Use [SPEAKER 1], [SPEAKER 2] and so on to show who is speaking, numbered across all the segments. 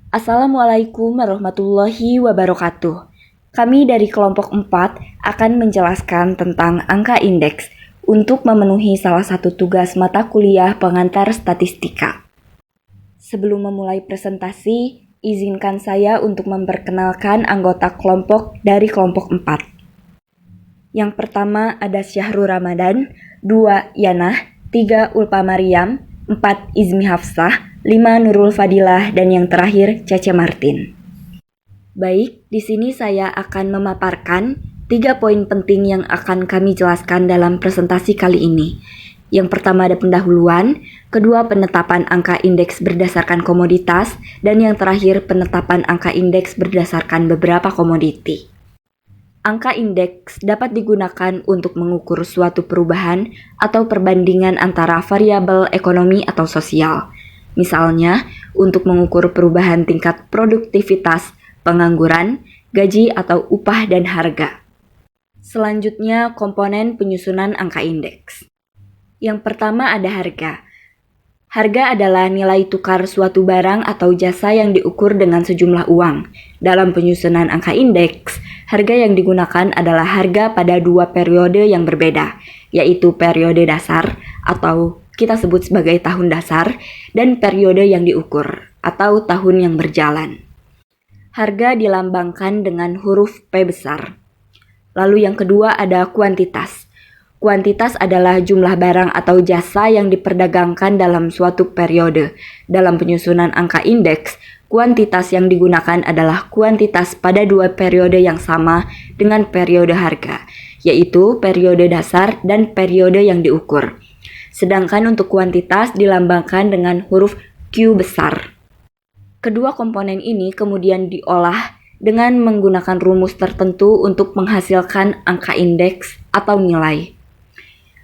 [SPEAKER 1] Assalamualaikum warahmatullahi wabarakatuh. Kami dari kelompok 4 akan menjelaskan tentang angka indeks untuk memenuhi salah satu tugas mata kuliah pengantar statistika. Sebelum memulai presentasi, izinkan saya untuk memperkenalkan anggota kelompok dari kelompok 4. Yang pertama ada Syahrul Ramadan, 2 Yanah, 3 Ulpa Maryam, 4 Izmi Hafsah, 5 Nurul Fadilah, dan yang terakhir Cece Martin. Baik, di sini saya akan memaparkan 3 poin penting yang akan kami jelaskan dalam presentasi kali ini. Yang pertama ada pendahuluan, kedua penetapan angka indeks berdasarkan komoditas, dan yang terakhir penetapan angka indeks berdasarkan beberapa komoditi. Angka indeks dapat digunakan untuk mengukur suatu perubahan atau perbandingan antara variabel ekonomi atau sosial. Misalnya, untuk mengukur perubahan tingkat produktivitas, pengangguran, gaji atau upah dan harga. Selanjutnya, komponen penyusunan angka indeks. Yang pertama ada harga. Harga adalah nilai tukar suatu barang atau jasa yang diukur dengan sejumlah uang. Dalam penyusunan angka indeks, harga yang digunakan adalah harga pada 2 periode yang berbeda, yaitu periode dasar atau kita sebut sebagai tahun dasar dan periode yang diukur atau tahun yang berjalan. Harga dilambangkan dengan huruf P besar. Lalu yang kedua ada kuantitas. Kuantitas adalah jumlah barang atau jasa yang diperdagangkan dalam suatu periode. Dalam penyusunan angka indeks, kuantitas yang digunakan adalah kuantitas pada 2 periode yang sama dengan periode harga, yaitu periode dasar dan periode yang diukur. Sedangkan untuk kuantitas dilambangkan dengan huruf Q besar. Kedua komponen ini kemudian diolah dengan menggunakan rumus tertentu untuk menghasilkan angka indeks atau nilai.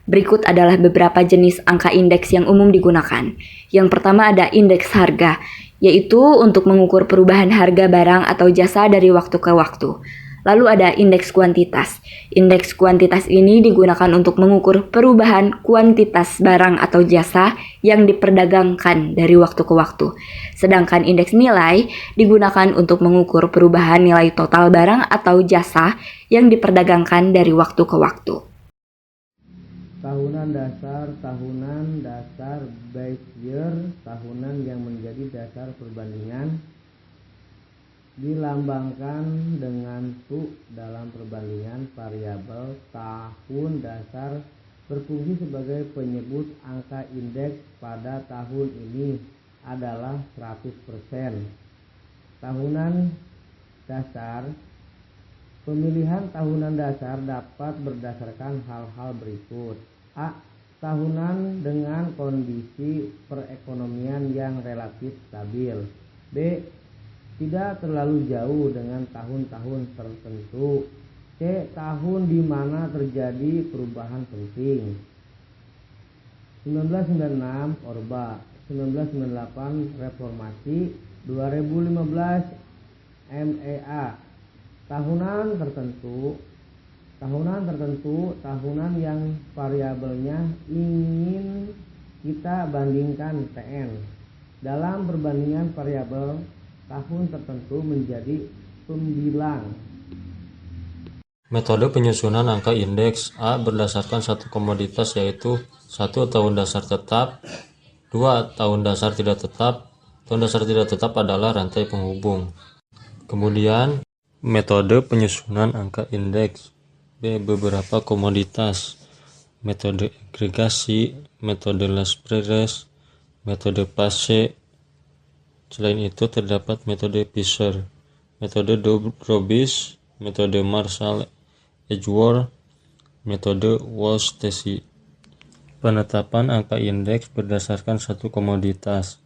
[SPEAKER 1] Berikut adalah beberapa jenis angka indeks yang umum digunakan. Yang pertama ada indeks harga, yaitu untuk mengukur perubahan harga barang atau jasa dari waktu ke waktu. Lalu ada indeks kuantitas. Indeks kuantitas ini digunakan untuk mengukur perubahan kuantitas barang atau jasa yang diperdagangkan dari waktu ke waktu. Sedangkan indeks nilai digunakan untuk mengukur perubahan nilai total barang atau jasa yang diperdagangkan dari waktu ke waktu.
[SPEAKER 2] Tahunan dasar base year, tahunan yang menjadi dasar perbandingan, dilambangkan dengan tu dalam perbandingan variabel. Tahun dasar berfungsi sebagai penyebut angka indeks pada tahun ini adalah 100%. Tahunan dasar. Pemilihan tahunan dasar dapat berdasarkan hal-hal berikut. A. Tahunan dengan kondisi perekonomian yang relatif stabil. B. Tidak terlalu jauh dengan tahun-tahun tertentu. C. Tahun di mana terjadi perubahan penting. 1996 Orba, 1998 Reformasi, 2015 MEA. Tahunan tertentu, tahunan yang variabelnya ingin kita bandingkan TN. Dalam perbandingan variabel, tahun tertentu menjadi pembilang.
[SPEAKER 3] Metode penyusunan angka indeks. A. Berdasarkan satu komoditas, yaitu 1. Tahun dasar tetap, 2. Tahun dasar tidak tetap. Tahun dasar tidak tetap adalah rantai penghubung. Kemudian metode penyusunan angka indeks. B. Beberapa komoditas. Metode agregasi, metode Las-Perez, metode Pace. Selain itu terdapat metode Fisher, metode Dobrobisch, metode Marshall-Edgeworth, metode Walsh-Stacey. Penetapan angka indeks berdasarkan satu komoditas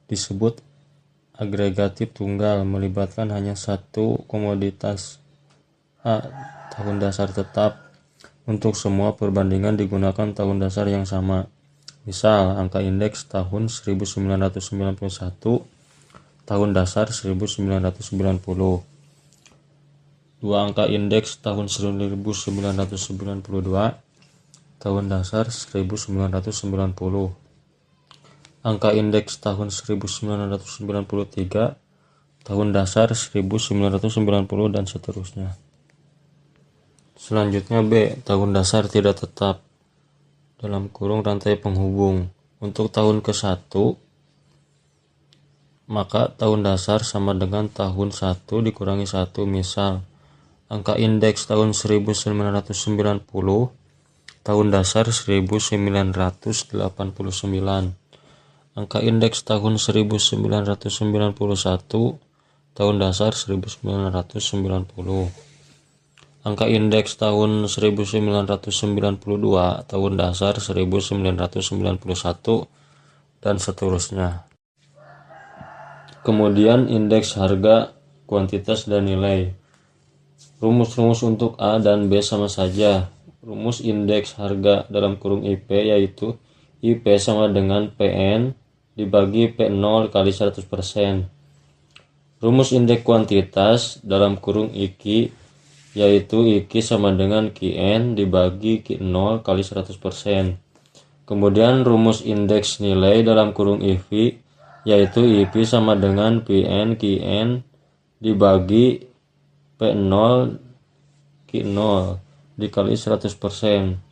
[SPEAKER 3] disebut agregatif tunggal, melibatkan hanya satu komoditas. A. Tahun dasar tetap. Untuk semua perbandingan digunakan tahun dasar yang sama. Misal, angka indeks tahun 1991, tahun dasar 1990. Dua angka indeks tahun 1992, tahun dasar 1990. Angka indeks tahun 1993, tahun dasar 1990 dan seterusnya. Selanjutnya B, tahun dasar tidak tetap dalam kurung rantai penghubung. Untuk tahun ke-1, maka tahun dasar sama dengan tahun 1 dikurangi 1. Misal, angka indeks tahun 1990, tahun dasar 1989. Angka indeks tahun 1991, tahun dasar 1990. Angka indeks tahun 1992, tahun dasar 1991, dan seterusnya. Kemudian indeks harga, kuantitas, dan nilai. Rumus-rumus untuk A dan B sama saja. Rumus indeks harga dalam kurung IP yaitu IP sama dengan PN dibagi P0 kali 100%. Rumus indeks kuantitas dalam kurung IQ yaitu IQ sama dengan QN dibagi Q0 kali 100%. Kemudian rumus indeks nilai dalam kurung IV yaitu IP sama dengan PN QN dibagi P0 Q0 dikali 100%.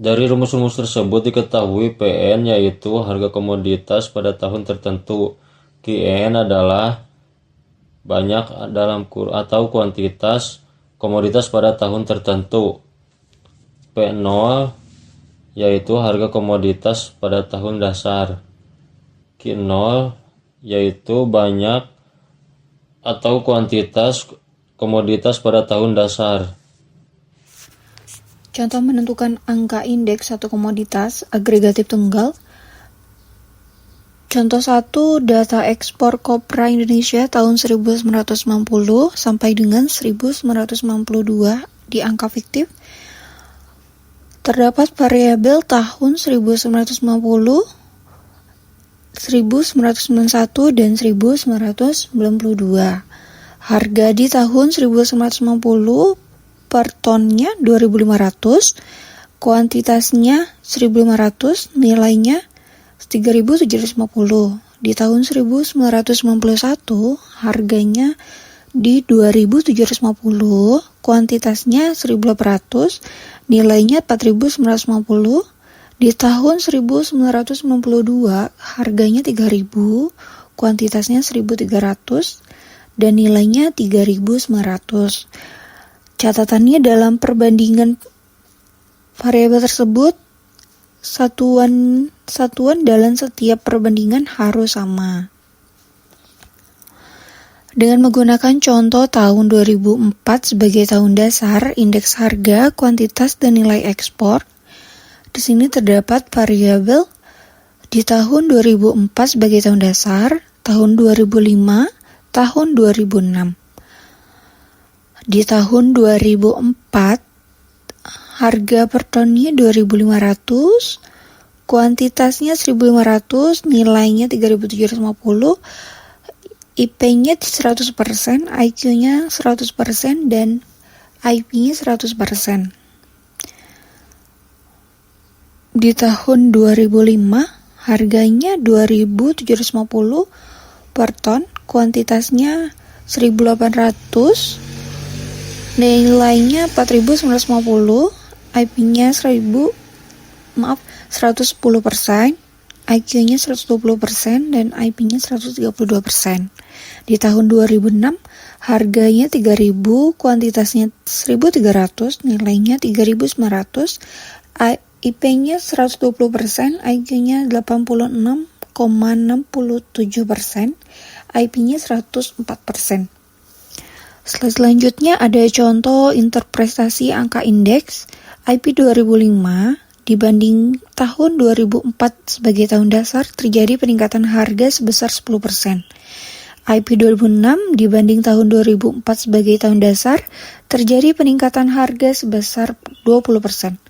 [SPEAKER 3] Dari rumus-rumus tersebut diketahui PN yaitu harga komoditas pada tahun tertentu. QN adalah banyak dalam atau kuantitas komoditas pada tahun tertentu. P0 yaitu harga komoditas pada tahun dasar. Q0 yaitu banyak atau kuantitas komoditas pada tahun dasar.
[SPEAKER 4] Contoh menentukan angka indeks satu komoditas agregatif tunggal. Contoh 1, data ekspor kopra Indonesia tahun 1990 sampai dengan 1992 di angka fiktif. Terdapat variabel tahun 1990, 1991, dan 1992. Harga di tahun 1990 per tonnya 2.500, kuantitasnya 1.500, nilainya 3.750. Di tahun 1991 harganya di 2.750, kuantitasnya 1.800, nilainya 4.950. Di tahun 1992 harganya 3.000, kuantitasnya 1.300, dan nilainya 3.900. Catatannya dalam perbandingan variabel tersebut, satuan dalam setiap perbandingan harus sama. Dengan menggunakan contoh tahun 2004 sebagai tahun dasar, indeks harga, kuantitas, dan nilai ekspor, di sini terdapat variabel di tahun 2004 sebagai tahun dasar, tahun 2005, tahun 2006. Di tahun 2004, harga per tonnya 2.500, kuantitasnya 1.500, nilainya 3.750, IP-nya 100%, IQ-nya 100%, dan IP-nya 100%. Di tahun 2005, harganya 2.750 per ton, kuantitasnya 1.800, nilainya 4.950, IP-nya 110%, IQ-nya 120%, dan IP-nya 132%. Di tahun 2006, harganya 3.000, kuantitasnya 1.300, nilainya 3.900, IP-nya 120%, IQ-nya 86,67%, IP-nya 104%. Selanjutnya ada contoh interpretasi angka indeks IP 2005 dibanding tahun 2004 sebagai tahun dasar terjadi peningkatan harga sebesar 10%. IP 2006 dibanding tahun 2004 sebagai tahun dasar terjadi peningkatan harga sebesar 20%.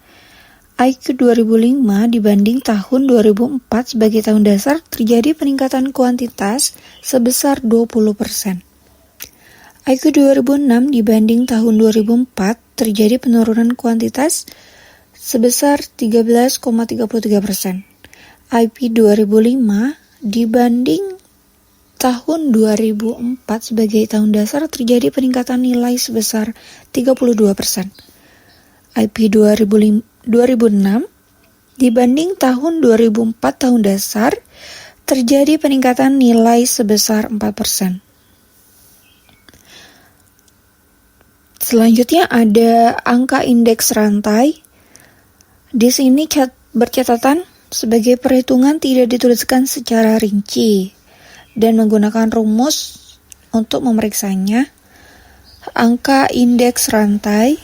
[SPEAKER 4] IQ 2005 dibanding tahun 2004 sebagai tahun dasar terjadi peningkatan kuantitas sebesar 20%. IQ 2006 dibanding tahun 2004 terjadi penurunan kuantitas sebesar 13,33%. IP 2005 dibanding tahun 2004 sebagai tahun dasar terjadi peningkatan nilai sebesar 32%. IP 2006 dibanding tahun 2004 tahun dasar terjadi peningkatan nilai sebesar 4%. Selanjutnya ada angka indeks rantai. Di sini bercatatan sebagai perhitungan tidak dituliskan secara rinci dan menggunakan rumus untuk memeriksanya. Angka indeks rantai.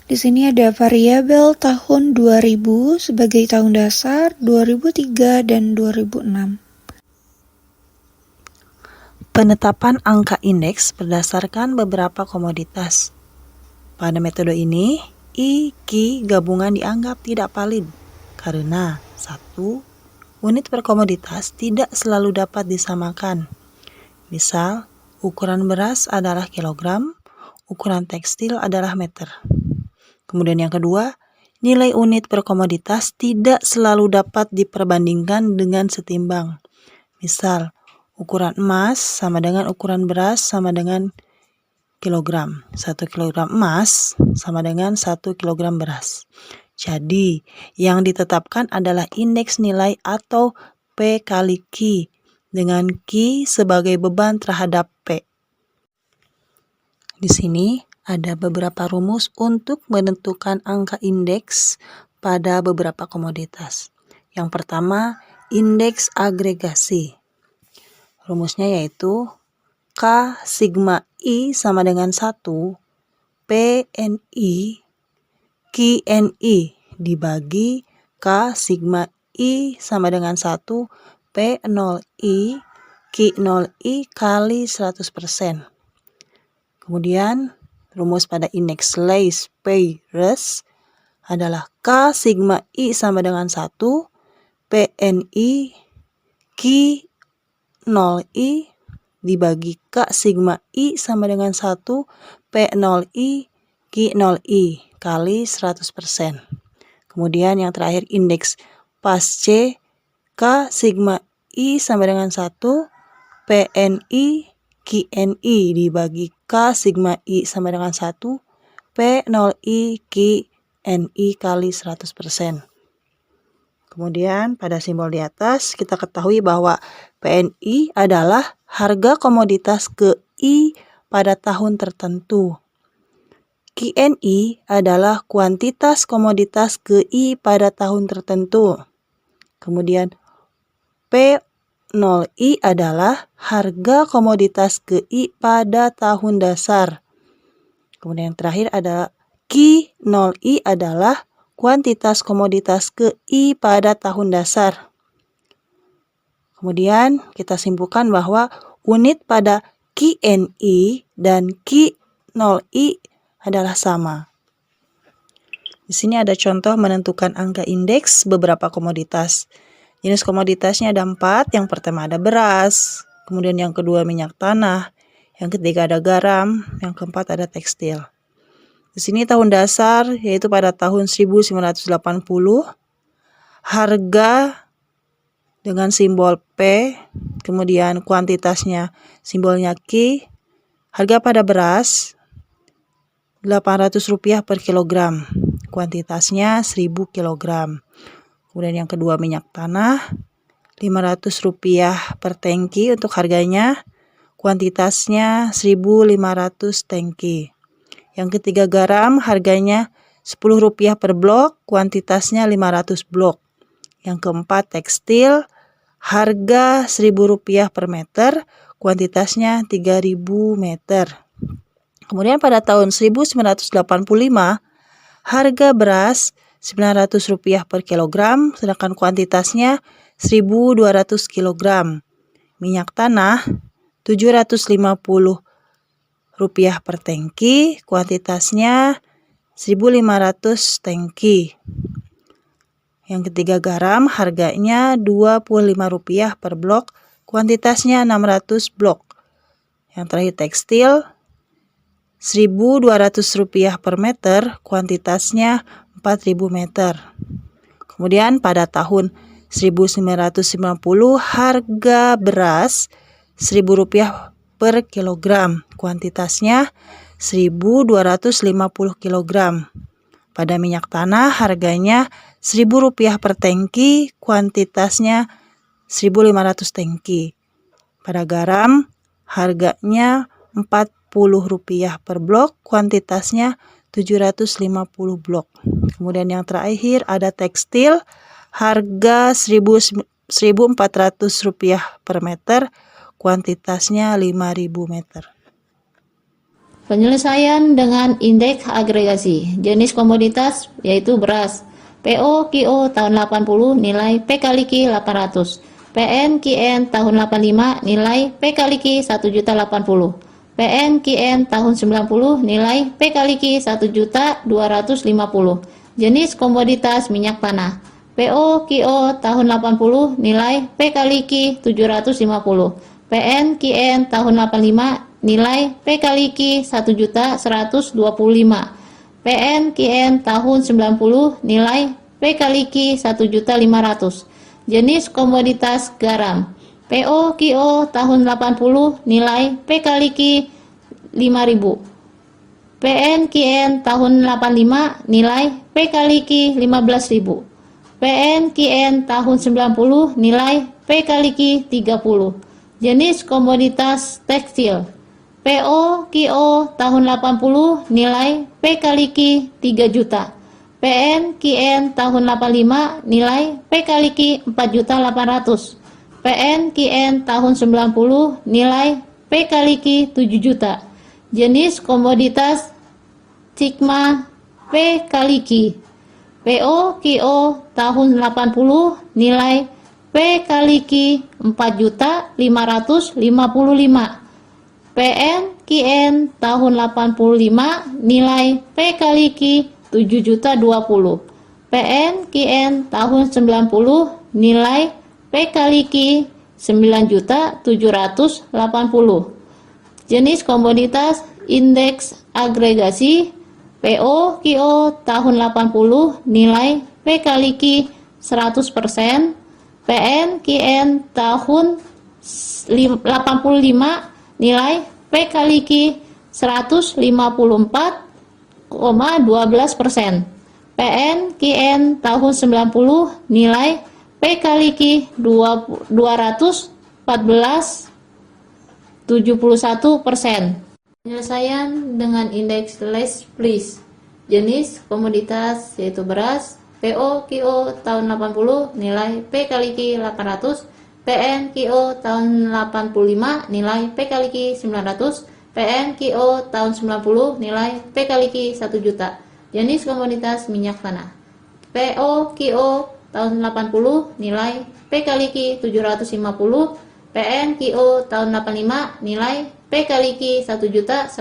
[SPEAKER 4] Di sini ada variabel tahun 2000 sebagai tahun dasar, 2003 dan 2006.
[SPEAKER 5] Penetapan angka indeks berdasarkan beberapa komoditas. Pada metode ini, I, Q gabungan dianggap tidak valid karena 1. Unit per komoditas tidak selalu dapat disamakan. Misal, ukuran beras adalah kilogram, ukuran tekstil adalah meter. Kemudian yang kedua, nilai unit per komoditas tidak selalu dapat diperbandingkan dengan setimbang. Misal, ukuran emas sama dengan ukuran beras sama dengan kilogram. 1 kilogram emas sama dengan 1 kilogram beras. Jadi, yang ditetapkan adalah indeks nilai atau P kali Q dengan Q sebagai beban terhadap P. Di sini ada beberapa rumus untuk menentukan angka indeks pada beberapa komoditas. Yang pertama, indeks agregasi. Rumusnya yaitu K sigma I sama dengan 1 PNI QNI dibagi K sigma I sama dengan 1 P0I Q0I kali 100%. Kemudian rumus pada indeks Leys-Peyres adalah K sigma I sama dengan 1 PNI Q0I dibagi K sigma I sama dengan 1 P0I Q0I kali 100%. Kemudian yang terakhir indeks PASC K sigma I sama dengan 1 PNI QNI dibagi K sigma I sama dengan 1 P0I QNI kali 100%. Kemudian pada simbol di atas kita ketahui bahwa PNI adalah harga komoditas ke I pada tahun tertentu. QNI adalah kuantitas komoditas ke I pada tahun tertentu. Kemudian P0I adalah harga komoditas ke I pada tahun dasar. Kemudian yang terakhir adalah Q0I adalah kuantitas komoditas ke I pada tahun dasar. Kemudian kita simpulkan bahwa unit pada QNI dan Q0I adalah sama. Di sini ada contoh menentukan angka indeks beberapa komoditas. Jenis komoditasnya ada 4. Yang pertama ada beras, kemudian yang kedua minyak tanah, yang ketiga ada garam, yang keempat ada tekstil. Di sini tahun dasar yaitu pada tahun 1980, harga dengan simbol P, kemudian kuantitasnya simbolnya Q, harga pada beras Rp800 per kilogram, kuantitasnya 1000 kilogram. Kemudian yang kedua minyak tanah Rp500 per tangki untuk harganya, kuantitasnya 1500 tangki. Yang ketiga garam harganya Rp10 per blok, kuantitasnya 500 blok. Yang keempat tekstil harga Rp1000 per meter, kuantitasnya 3000 meter. Kemudian pada tahun 1985 harga beras Rp900 per kilogram, sedangkan kuantitasnya 1200 kilogram. Minyak tanah Rp750 per tangki, kuantitasnya 1500 tangki. Yang ketiga garam harganya Rp25 per blok, kuantitasnya 600 blok. Yang terakhir tekstil Rp1.200 per meter, kuantitasnya 4.000 meter. Kemudian pada tahun 1990 harga beras Rp1.000 per kilogram, kuantitasnya 1.250 kilogram. Pada minyak tanah harganya Rp1.000 per tangki, kuantitasnya 1.500 tangki. Pada garam harganya Rp40 per blok, kuantitasnya 750 blok. Kemudian yang terakhir ada tekstil, harga Rp1.400 per meter, kuantitasnya 5.000 meter.
[SPEAKER 6] Penyelesaian dengan indeks agregasi. Jenis komoditas yaitu beras. PO QO tahun 80 nilai P kali Q 800. PN QN tahun 85 nilai P kali Q 1.080. PN QN tahun 90 nilai P kali Q 1.250. Jenis komoditas minyak tanah. PO QO tahun 80 nilai P kali Q 750. PN QN tahun 85 nilai P kali Q 1.125. PN QN tahun 90 nilai P kali Q 1.500. Jenis komoditas garam. PO QO tahun 80 nilai P kali Q 5.000. PN QN tahun 85 nilai P kali Q 15.000. PN QN tahun 90 nilai P kali Q 30. Jenis komoditas tekstil. PO QO tahun 80 nilai P kali Q 3 juta. PN QN tahun 85 nilai P kali Q 4.800.000. PN QN tahun 90 nilai P kali Q 7 juta. Jenis komoditas Sigma P kali Q. PO QO tahun 80 nilai P kali Q 4.555. PN QN tahun 85 nilai P kali Q 7.020. PN QN tahun 90 nilai P kali Q 9.780. Jenis komoditas indeks agregasi. PO QO tahun 80 nilai P kali Q 100%. PN QN tahun 85 nilai P kali Q 154,12%. PN QN tahun 90 nilai P kali Q 214,71%. Penyelesaian dengan indeks less price. Jenis komoditas yaitu beras. PO QO tahun 80 nilai P kali Q 800. PN QO tahun 85 nilai P kali Q 900. PN QO tahun 90 nilai P kali Q 1 juta. Jenis komoditas minyak tanah. PO QO tahun 80 nilai P kali Q 750. PN QO tahun 85 nilai P kali Q 1.125.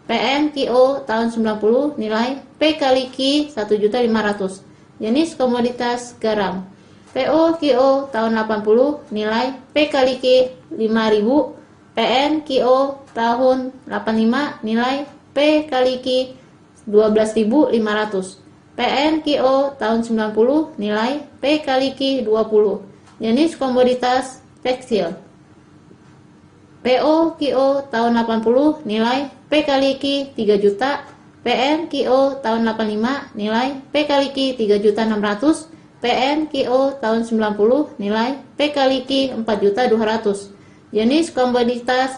[SPEAKER 6] PN QO tahun 90 nilai P kali Q 1.500. Jenis komoditas garam. PO QO tahun 80 nilai P kali Q 5.000. PN QO tahun 85 nilai P kali Q 12.500. PN QO tahun 90 nilai P kali Q 20. Jenis komoditas tekstil. PO QO tahun 80 nilai P kali Q 3 juta. PN QO tahun 85 nilai P kali Q 3.600.000. PN QO tahun 90 nilai P kali Q 4.200.000. Jenis komoditas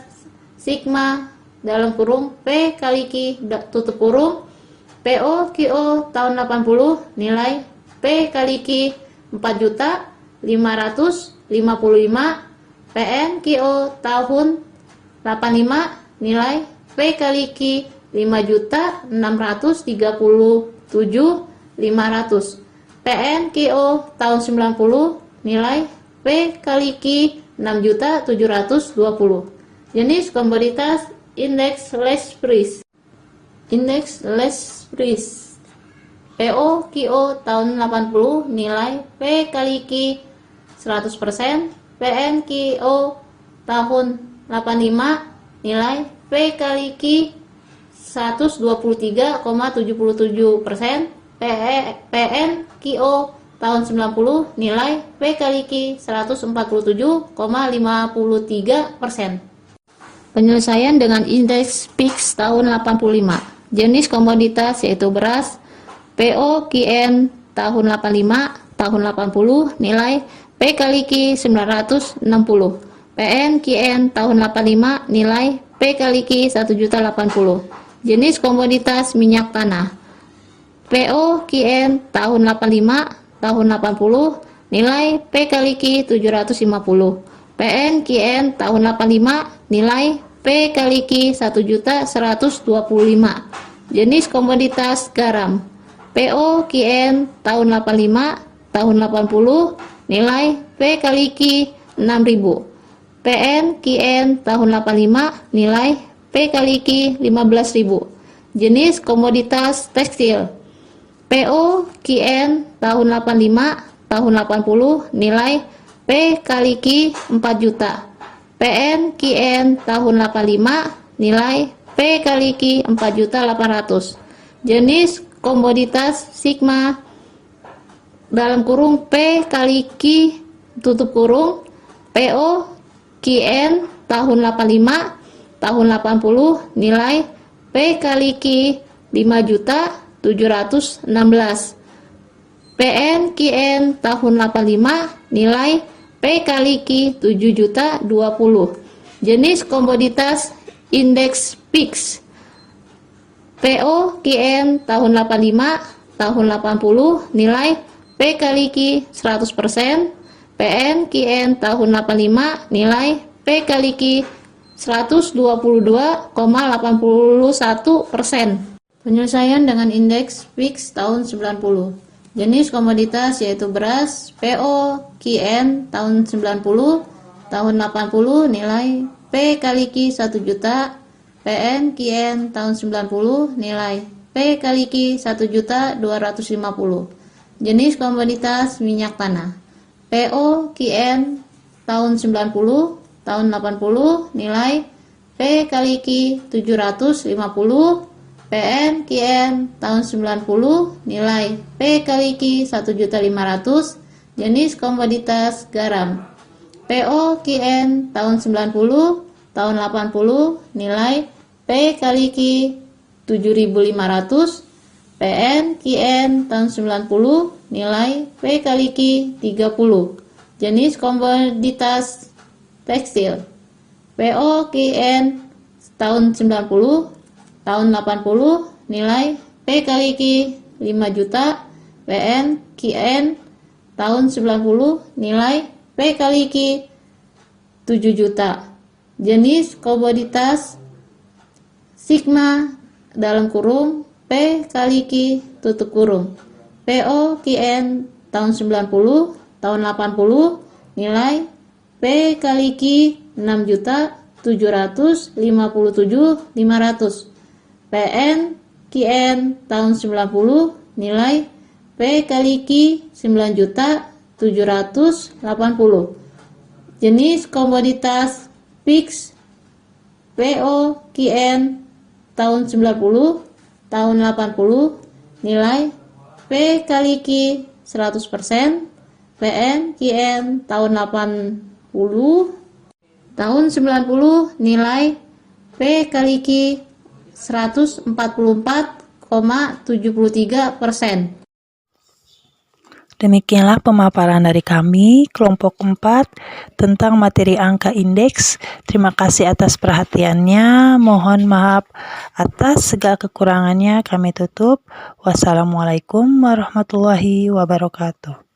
[SPEAKER 6] Sigma dalam kurung P kali Q tutup kurung. PO QO tahun 80 nilai P kali Q 4.555.000. PN QO tahun 85 nilai P kali Q 5.637.500. PN QO tahun 90 nilai P kali Q 6.720. Jenis komoditas indeks less price. Indeks less price. PO QO tahun 80 nilai P kali Q 100%. PN QO tahun 85 nilai P kali Q 123,77%. PN QO tahun 90 nilai P kali Q 147,53%. Penyelesaian dengan indeks PIX tahun 85. Jenis komoditas yaitu beras, PO-QN tahun 85, tahun 80 nilai P kali Q 960. PN-QN tahun 85 nilai P kali Q 1.080. Jenis komoditas minyak tanah. PO-QN tahun 85, tahun 80 nilai P kali Q 750. PN-QN tahun 85 nilai P kali Q 1.125. Jenis komoditas garam. PO-QN tahun 85, tahun 80 nilai P kali Q 6.000. PN-QN tahun 85 nilai P kali Q 15.000. Jenis komoditas tekstil. PO-QN tahun 85, tahun 80 nilai P kali Q 4 juta. PN-QN tahun 85 nilai P kali Q 4.800.000. Jenis komoditas sigma dalam kurung P kali Q tutup kurung. PO QN tahun 85, tahun 80 nilai P kali Q 5.716.000. PN QN tahun 85 nilai P kali Q 7.020.000. Jenis komoditas indeks PIX. PO QN tahun 85, tahun 80 nilai P kali Q 100%. PN QN tahun 85 nilai P kali Q 122,81%. Penyelesaian dengan indeks PIX tahun 90. Jenis komoditas yaitu beras, PO QN tahun 90, tahun 80 nilai P kali Q 1 juta. PN QN tahun 90 nilai P kali Q 1.250.000. Jenis komoditas minyak tanah. PO QN tahun 90, tahun 80 nilai P kali Q 750. PN QN tahun 90 nilai P kali Q 1.500.000. Jenis komoditas garam. PO QN tahun 90, tahun 80 nilai P kali Q 7.500. PN QN tahun 90 nilai P kali Q 30. Jenis komoditas tekstil. PO QN tahun 90, tahun 80 nilai P kali Q 5 juta. PN QN tahun 90 nilai P kali Q 7 juta. Jenis komoditas sigma dalam kurung P kali Q tutup kurung. PO QN tahun 90, tahun 80 nilai P kali Q 6.757.500. PN QN tahun 90 nilai P kali Q 9.780.000. Jenis komoditas PIX. PO QN tahun 90, tahun 80 nilai P kali Q 100%. PN QN tahun 80, tahun 90 nilai P kali Q 144,73%.
[SPEAKER 5] Demikianlah pemaparan dari kami, kelompok 4, tentang materi angka indeks. Terima kasih atas perhatiannya. Mohon maaf atas segala kekurangannya. Kami tutup. Wassalamualaikum warahmatullahi wabarakatuh.